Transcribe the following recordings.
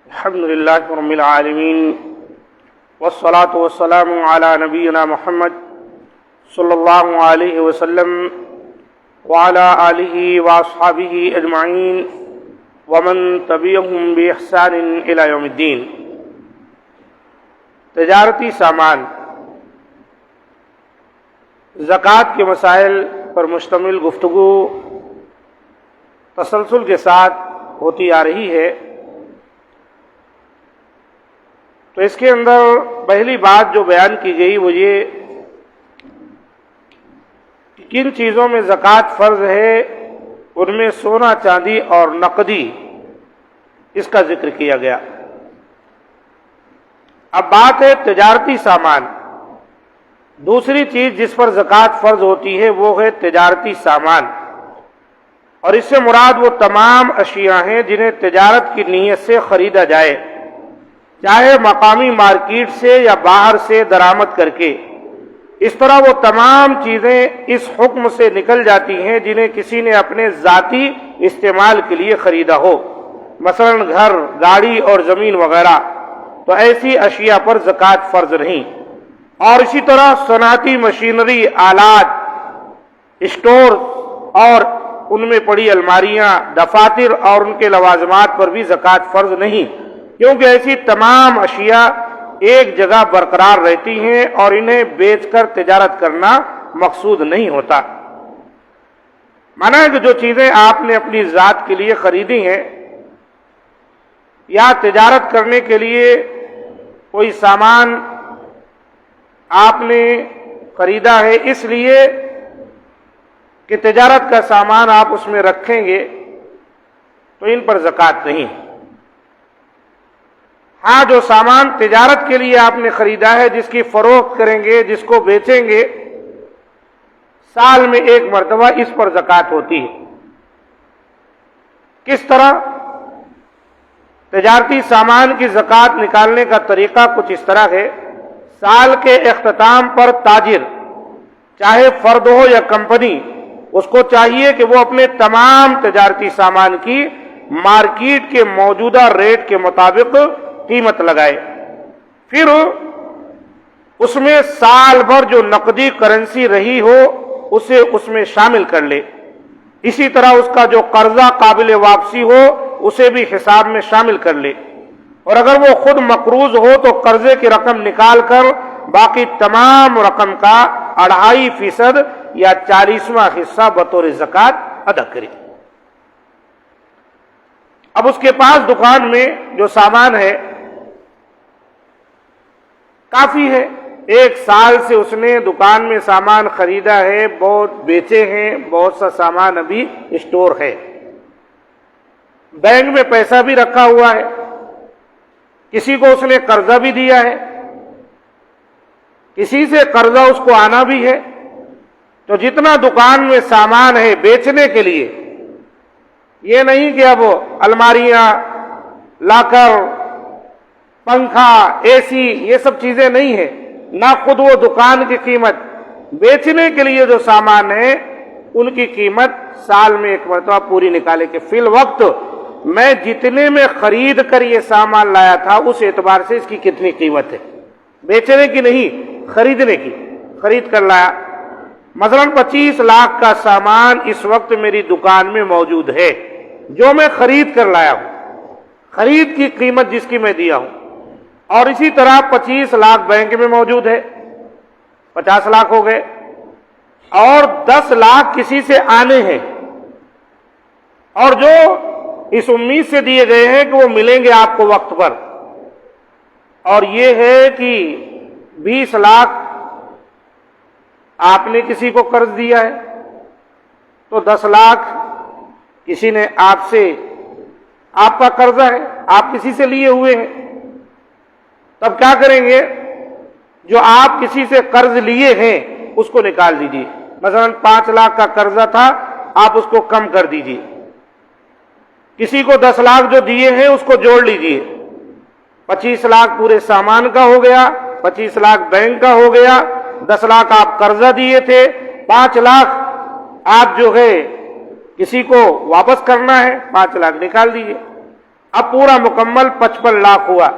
الحمد للہ رب العالمین والصلاة والسلام علی نبینا محمد صلی اللہ علیہ وسلم وعلی آلہ واصحابہ اجمعین ومن تبعہم بإحسان الی یوم الدین۔ تجارتی سامان زکوٰۃ کے مسائل پر مشتمل گفتگو تسلسل کے ساتھ ہوتی آ رہی ہے۔ تو اس کے اندر پہلی بات جو بیان کی گئی وہ یہ کہ کن چیزوں میں زکوٰۃ فرض ہے، ان میں سونا چاندی اور نقدی اس کا ذکر کیا گیا۔ اب بات ہے تجارتی سامان۔ دوسری چیز جس پر زکوٰۃ فرض ہوتی ہے وہ ہے تجارتی سامان، اور اس سے مراد وہ تمام اشیاء ہیں جنہیں تجارت کی نیت سے خریدا جائے، چاہے مقامی مارکیٹ سے یا باہر سے درآمد کر کے۔ اس طرح وہ تمام چیزیں اس حکم سے نکل جاتی ہیں جنہیں کسی نے اپنے ذاتی استعمال کے لیے خریدا ہو، مثلا گھر، گاڑی اور زمین وغیرہ، تو ایسی اشیاء پر زکوٰۃ فرض نہیں۔ اور اسی طرح صنعتی مشینری، آلات، اسٹور اور ان میں پڑی الماریاں، دفاتر اور ان کے لوازمات پر بھی زکوٰۃ فرض نہیں، کیونکہ ایسی تمام اشیاء ایک جگہ برقرار رہتی ہیں اور انہیں بیچ کر تجارت کرنا مقصود نہیں ہوتا۔ مانا ہے کہ جو چیزیں آپ نے اپنی ذات کے لیے خریدی ہیں یا تجارت کرنے کے لیے کوئی سامان آپ نے خریدا ہے اس لیے کہ تجارت کا سامان آپ اس میں رکھیں گے تو ان پر زکوٰۃ نہیں۔ ہاں، جو سامان تجارت کے لیے آپ نے خریدا ہے، جس کی فروخت کریں گے، جس کو بیچیں گے، سال میں ایک مرتبہ اس پر زکوٰۃ ہوتی ہے۔ کس طرح؟ تجارتی سامان کی زکوٰۃ نکالنے کا طریقہ کچھ اس طرح ہے۔ سال کے اختتام پر تاجر، چاہے فرد ہو یا کمپنی، اس کو چاہیے کہ وہ اپنے تمام تجارتی سامان کی مارکیٹ کے موجودہ ریٹ کے مطابق قیمت لگائے، پھر اس میں سال بھر جو نقدی کرنسی رہی ہو اسے اس میں شامل کر لے۔ اسی طرح اس کا جو قرضہ قابل واپسی ہو اسے بھی حساب میں شامل کر لے، اور اگر وہ خود مقروض ہو تو قرضے کی رقم نکال کر باقی تمام رقم کا 2.5% یا 40واں حصہ بطور زکوٰۃ ادا کرے۔ اب اس کے پاس دکان میں جو سامان ہے کافی ہے، ایک سال سے اس نے دکان میں سامان خریدا ہے، بہت بیچے ہیں، بہت سا سامان ابھی اسٹور ہے، بینک میں پیسہ بھی رکھا ہوا ہے، کسی کو اس نے قرضہ بھی دیا ہے، کسی سے قرضہ اس کو آنا بھی ہے، تو جتنا دکان میں سامان ہے بیچنے کے لیے، یہ نہیں کہ اب الماریاں، لاکر، پنکھا، اے سی، یہ سب چیزیں نہیں ہیں، نہ خود وہ دکان کی قیمت، بیچنے کے لیے جو سامان ہے ان کی قیمت سال میں ایک مرتبہ پوری نکالے کہ فی الوقت میں جتنے میں خرید کر یہ سامان لایا تھا اس اعتبار سے اس کی کتنی قیمت ہے، بیچنے کی نہیں، خریدنے کی، خرید کر لایا۔ مثلا 25 لاکھ کا سامان اس وقت میری دکان میں موجود ہے جو میں خرید کر لایا ہوں، خرید کی قیمت جس کی میں دیا ہوں، اور اسی طرح 25 لاکھ بینک میں موجود ہے، 50 لاکھ ہو گئے، اور 10 لاکھ کسی سے آنے ہیں، اور جو اس امید سے دیے گئے ہیں کہ وہ ملیں گے آپ کو وقت پر، اور یہ ہے کہ 20 لاکھ آپ نے کسی کو قرض دیا ہے، تو 10 لاکھ کسی نے آپ سے، آپ کا قرضہ ہے، آپ کسی سے لیے ہوئے ہیں، تب کیا کریں گے؟ جو آپ کسی سے قرض لیے ہیں اس کو نکال دیجیے۔ مثلا 5 لاکھ کا قرضہ تھا، آپ اس کو کم کر دیجیے، کسی کو 10 لاکھ جو دیے ہیں اس کو جوڑ لیجیے، 25 لاکھ پورے سامان کا ہو گیا، 25 لاکھ بینک کا ہو گیا، 10 لاکھ آپ قرضہ دیے تھے، 5 لاکھ آپ جو ہے کسی کو واپس کرنا ہے، 5 لاکھ نکال دیجیے۔ اب پورا مکمل 55 لاکھ ہوا،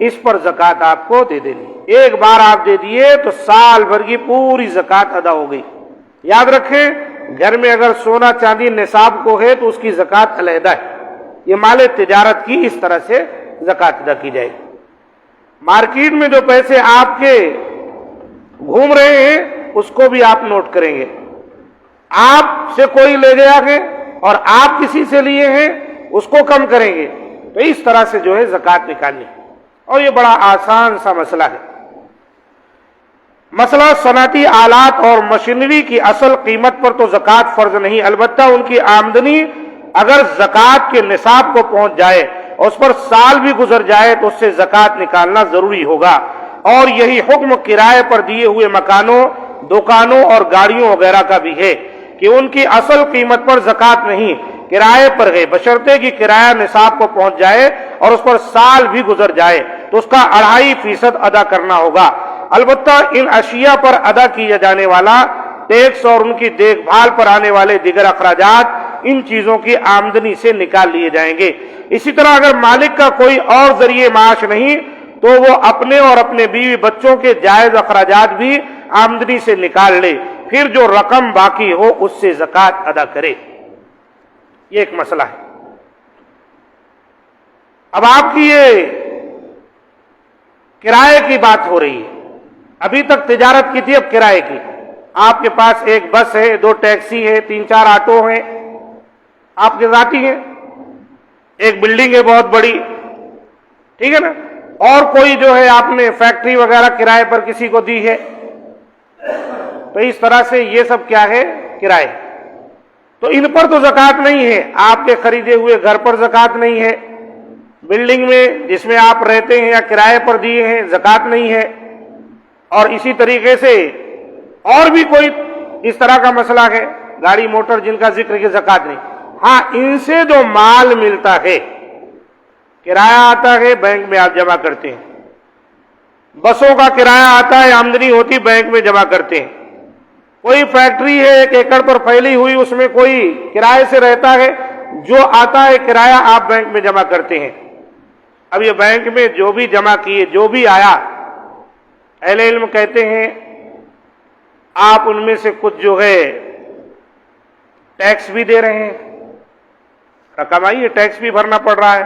اس پر زکوٰۃ آپ کو دے دینی۔ ایک بار آپ دے دیے تو سال بھر کی پوری زکوٰۃ ادا ہو گئی۔ یاد رکھیں، گھر میں اگر سونا چاندی نصاب کو ہے تو اس کی زکوٰۃ علیحدہ ہے، یہ مال تجارت کی اس طرح سے زکوٰۃ ادا کی جائے گی۔ مارکیٹ میں جو پیسے آپ کے گھوم رہے ہیں اس کو بھی آپ نوٹ کریں گے۔ آپ سے کوئی لے گیا ہے اور آپ کسی سے لیے ہیں، اس کو کم کریں گے، تو اس طرح سے جو ہے زکوٰۃ نکالنی، اور یہ بڑا آسان سا مسئلہ ہے۔ مسئلہ صنعتی آلات اور مشینری کی اصل قیمت پر تو زکوٰۃ فرض نہیں، البتہ ان کی آمدنی اگر زکوٰۃ کے نصاب کو پہنچ جائے اور اس پر سال بھی گزر جائے تو اس سے زکوٰۃ نکالنا ضروری ہوگا۔ اور یہی حکم کرائے پر دیے ہوئے مکانوں، دکانوں اور گاڑیوں وغیرہ کا بھی ہے کہ ان کی اصل قیمت پر زکوٰۃ نہیں، کرائے پر ہے، بشرطے کہ کرایہ نصاب کو پہنچ جائے اور اس پر سال بھی گزر جائے تو اس کا 2.5% ادا کرنا ہوگا۔ البتہ ان اشیاء پر ادا کیا جانے والا ٹیکس اور ان کی دیکھ بھال پر آنے والے دیگر اخراجات ان چیزوں کی آمدنی سے نکال لیے جائیں گے۔ اسی طرح اگر مالک کا کوئی اور ذریعہ معاش نہیں تو وہ اپنے اور اپنے بیوی بچوں کے جائز اخراجات بھی آمدنی سے نکال لے، پھر جو رقم باقی ہو اس سے زکوٰۃ ادا کرے۔ یہ ایک مسئلہ ہے۔ اب آپ کی یہ کرائے کی بات ہو رہی ہے، ابھی تک تجارت کی تھی، اب کرائے کی۔ آپ کے پاس ایک بس ہے، 2 ٹیکسی ہے، 3-4 آٹو ہیں، آپ کے ذاتی ہیں، ایک بلڈنگ ہے بہت بڑی، ٹھیک ہے نا، اور کوئی جو ہے آپ نے فیکٹری وغیرہ کرائے پر کسی کو دی ہے، تو اس طرح سے یہ سب کیا ہے؟ کرائے۔ تو ان پر تو زکوٰۃ نہیں ہے، آپ کے خریدے ہوئے گھر پر زکوٰۃ نہیں ہے، بلڈنگ میں جس میں آپ رہتے ہیں یا کرائے پر دیے ہیں زکوٰۃ نہیں ہے، اور اسی طریقے سے اور بھی کوئی اس طرح کا مسئلہ ہے، گاڑی موٹر جن کا ذکر کی زکوٰۃ نہیں۔ ہاں، ان سے جو مال ملتا ہے، کرایہ آتا ہے، بینک میں آپ جمع کرتے ہیں، بسوں کا کرایہ آتا ہے، آمدنی ہوتی بینک میں جمع کرتے ہیں، کوئی فیکٹری ہے 1 ایکڑ پر پھیلی ہوئی، اس میں کوئی کرائے سے رہتا ہے، جو آتا ہے کرایہ آپ بینک میں جمع کرتے ہیں۔ اب یہ بینک میں جو بھی جمع کیے، جو بھی آیا، اہل علم کہتے ہیں آپ ان میں سے کچھ جو ہے ٹیکس بھی دے رہے ہیں، رقم آئی ہے، ٹیکس بھی بھرنا پڑ رہا ہے،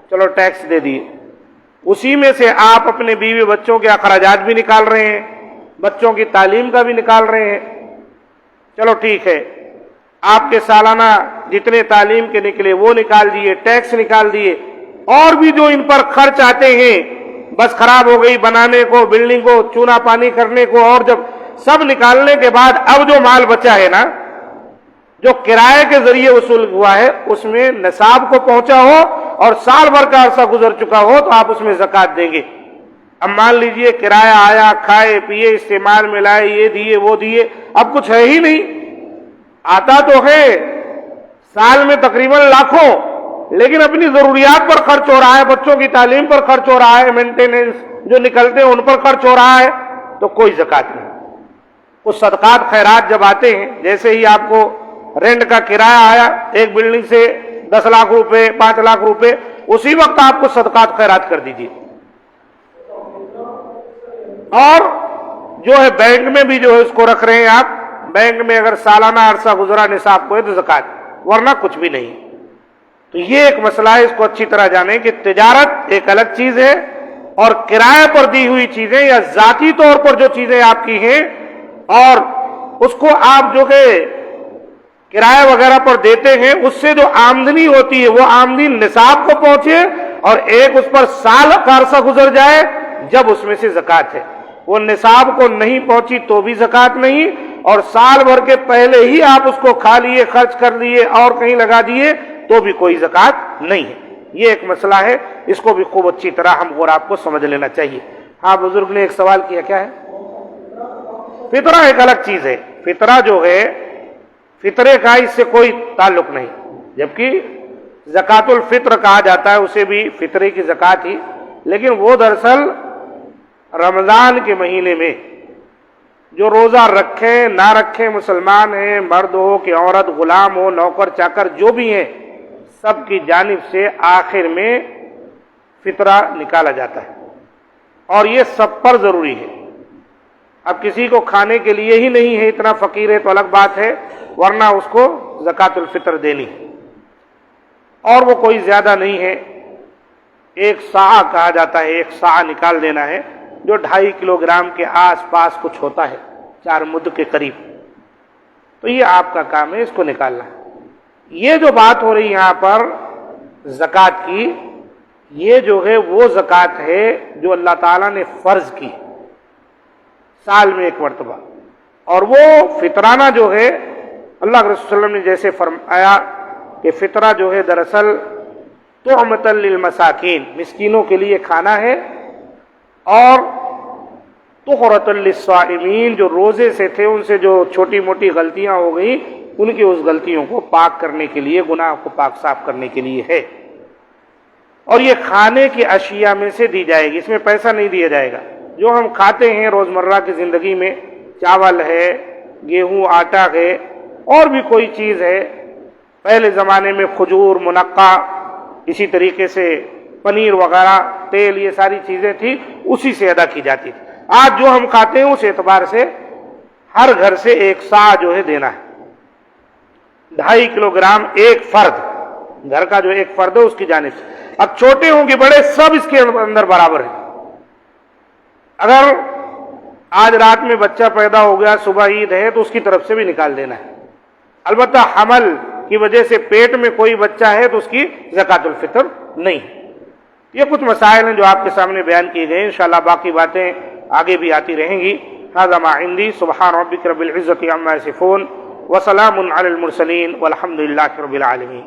چلو ٹیکس دے دیے، اسی میں سے آپ اپنے بیوی بچوں کے اخراجات بھی نکال رہے ہیں، بچوں کی تعلیم کا بھی نکال رہے ہیں، چلو ٹھیک ہے، آپ کے سالانہ جتنے تعلیم کے نکلے وہ نکال دیے، ٹیکس نکال دیے، اور بھی جو ان پر خرچ آتے ہیں، بس خراب ہو گئی بنانے کو، بلڈنگ کو چونا پانی کرنے کو، اور جب سب نکالنے کے بعد اب جو مال بچا ہے نا، جو کرائے کے ذریعے وصول ہوا ہے، اس میں نصاب کو پہنچا ہو اور سال بھر کا عرصہ گزر چکا ہو تو آپ اس میں زکوٰۃ دیں گے۔ اب مان لیجئے کرایہ آیا، کھائے پیے، استعمال میں لائے، یہ دیے وہ دیے، اب کچھ ہے ہی نہیں، آتا تو ہے سال میں تقریباً لاکھوں، لیکن اپنی ضروریات پر خرچ ہو رہا ہے، بچوں کی تعلیم پر خرچ ہو رہا ہے، مینٹیننس جو نکلتے ہیں ان پر خرچ ہو رہا ہے، تو کوئی زکوٰۃ نہیں۔ کچھ صدقات خیرات جب آتے ہیں، جیسے ہی آپ کو رینٹ کا کرایہ آیا ایک بلڈنگ سے 10 لاکھ روپے 5 لاکھ روپے، اسی وقت آپ کو صدقات خیرات کر دیجیے۔ اور جو ہے بینک میں بھی جو ہے اس کو رکھ رہے ہیں آپ، بینک میں اگر سالانہ عرصہ گزرا نصاب کو ہے تو زکوٰۃ، ورنہ کچھ بھی نہیں۔ تو یہ ایک مسئلہ ہے، اس کو اچھی طرح جانیں کہ تجارت ایک الگ چیز ہے، اور کرائے پر دی ہوئی چیزیں یا ذاتی طور پر جو چیزیں آپ کی ہیں اور اس کو آپ جو کہ کرایہ وغیرہ پر دیتے ہیں، اس سے جو آمدنی ہوتی ہے وہ آمدنی نصاب کو پہنچے، اور ایک اس پر سال کا عرصہ گزر جائے جب اس میں سے زکوٰۃ ہے۔ وہ نصاب کو نہیں پہنچی تو بھی زکوٰۃ نہیں، اور سال بھر کے پہلے ہی آپ اس کو کھا لیے، خرچ کر لیے اور کہیں لگا دیے تو بھی کوئی زکوٰۃ نہیں ہے۔ یہ ایک مسئلہ ہے، اس کو بھی خوب اچھی طرح ہم اور آپ کو سمجھ لینا چاہیے۔ ہاں، بزرگ نے ایک سوال کیا، کیا ہے؟ فطرہ ایک الگ چیز ہے، فطرہ جو ہے فطرے کا اس سے کوئی تعلق نہیں، جبکہ زکوٰۃ الفطر کہا جاتا ہے اسے بھی فطرے کی زکوٰۃ ہی، لیکن وہ دراصل رمضان کے مہینے میں جو روزہ رکھیں نہ رکھیں، مسلمان ہیں، مرد ہو کہ عورت، غلام ہو، نوکر چاکر جو بھی ہیں، سب کی جانب سے آخر میں فطرہ نکالا جاتا ہے، اور یہ سب پر ضروری ہے۔ اب کسی کو کھانے کے لیے ہی نہیں ہے، اتنا فقیر ہے تو الگ بات ہے، ورنہ اس کو زکوٰۃ الفطر دینی ہے، اور وہ کوئی زیادہ نہیں ہے، 1 صاع کہا جاتا ہے، 1 صاع نکال دینا ہے، جو 2.5 کلو گرام کے آس پاس کچھ ہوتا ہے، 4 مد کے قریب۔ تو یہ آپ کا کام ہے اس کو نکالنا۔ یہ جو بات ہو رہی یہاں پر زکوٰۃ کی، یہ جو ہے وہ زکوٰۃ ہے جو اللہ تعالیٰ نے فرض کی سال میں 1 مرتبہ، اور وہ فطرانہ جو ہے اللہ کے رسول صلی اللہ علیہ وسلم نے جیسے فرمایا کہ فطرہ جو ہے دراصل طعمۃ للمساکین، مسکینوں کے لیے کھانا ہے، اور طہرۃ للصائمین، جو روزے سے تھے ان سے جو چھوٹی موٹی غلطیاں ہو گئیں، ان کی اس غلطیوں کو پاک کرنے کے لیے، گناہ کو پاک صاف کرنے کے لیے ہے، اور یہ کھانے کی اشیاء میں سے دی جائے گی، اس میں پیسہ نہیں دیا جائے گا۔ جو ہم کھاتے ہیں روزمرہ کی زندگی میں، چاول ہے، گیہوں آٹا ہے، اور بھی کوئی چیز ہے، پہلے زمانے میں کھجور، منقع، اسی طریقے سے پنیر وغیرہ، تیل، یہ ساری چیزیں تھی، اسی سے ادا کی جاتی تھی۔ آج جو ہم کھاتے ہیں اس اعتبار سے ہر گھر سے 1 صاع جو ہے دینا ہے، 2.5 کلو گرام ایک فرد، گھر کا جو ایک فرد ہے اس کی جانب سے۔ اب چھوٹے ہوں کہ بڑے، سب اس کے اندر برابر ہیں۔ اگر آج رات میں بچہ پیدا ہو گیا، صبح عید ہے، تو اس کی طرف سے بھی نکال دینا ہے۔ البتہ حمل کی وجہ سے پیٹ میں کوئی بچہ ہے تو اس کی زکوٰۃ الفطر نہیں۔ یہ کچھ مسائل ہیں جو آپ کے سامنے بیان کیے گئے، انشاءاللہ باقی باتیں آگے بھی آتی رہیں گی۔ ھذا ما عندی، سبحان ربک رب العزۃ عما یصفون، وسلام علی المرسلین، والحمد للہ رب العالمین۔